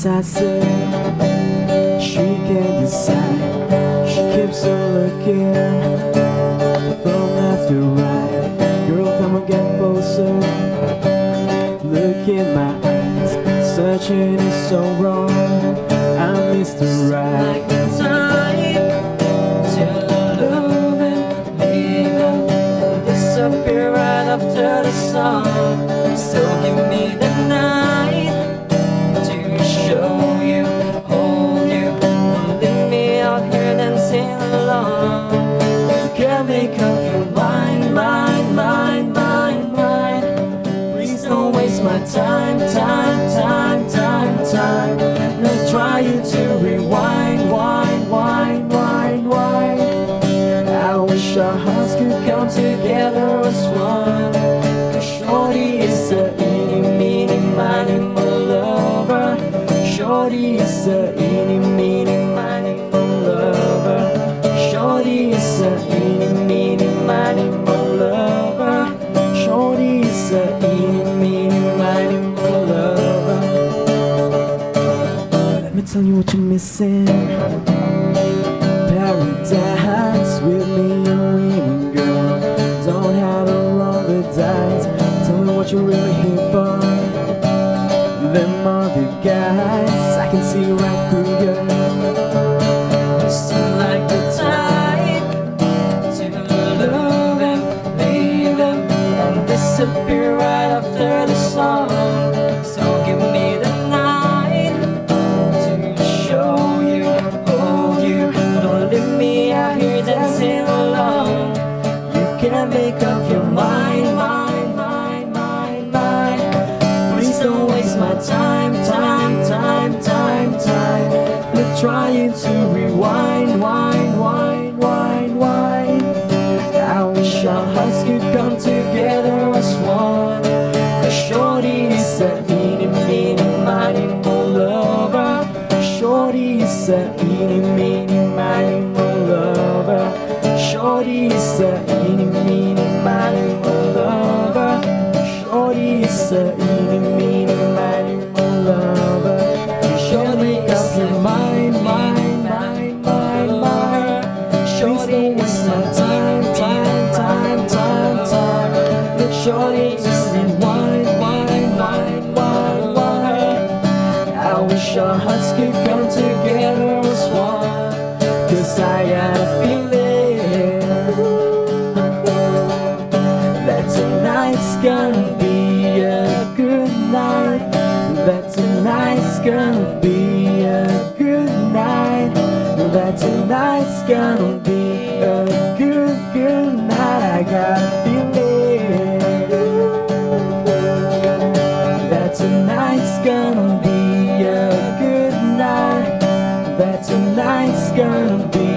indecisive. She can't decide. She keeps on looking from left to right. Girl, come and get closer. Look in my eyes. Searching is so wrong. I missed the right time to love and leave and disappear right after the sun. So give me the night to show you, hold you. Don't leave me out here dancing alone. You can't make up your mind, mind, mind, mind, mind. Please don't waste my time, time, time, time, time. Not trying to rewind, wind, wind, wind, wind. I wish our hearts could come together as one. Shorty is a eeny, meeny, miny, mo lover. Shorty is a eeny, meeny, miny, mo lover. Shorty is a eeny, meeny, miny, mo lover. Shorty is a eeny, meeny, miny, mo lover. Let me tell you what you're missing. Paradise with me, you're winning, girl. Don't have to roll the dice. Tell me what you're really here for. Them other guys, I can see right through you. Seem like the time to love and leave them and disappear right after the song. So give me the night to show you, hold you. Don't leave me out here dancing alone. You can't make up your mind, mind, mind, mind, mind. Please don't waste my time, time, time, time, time. We're trying to rewind, wind, wind, wind, wind. I wish our hearts could come together as one. Shorty is a eeny, meeny, miny, mo lover. Shorty is a eeny, meeny, miny, mo lover. Shorty is a eeny, meeny, miny, mo lover. Shorty is a eeny, meeny, miny, mo lover. Shorty make up your mind, mind, mind, mind, mind. Shorty is a time, time, time, time, time. Look, shorty just rewind, wind, wind, wind, wind. I wish our hearts could come together as one. 'Cause I got a feeling that tonight's gonna be a good night. That tonight's gonna be a good night. That tonight's gonna be a good, good night. I got a feeling that tonight's gonna be a good night. That tonight's gonna be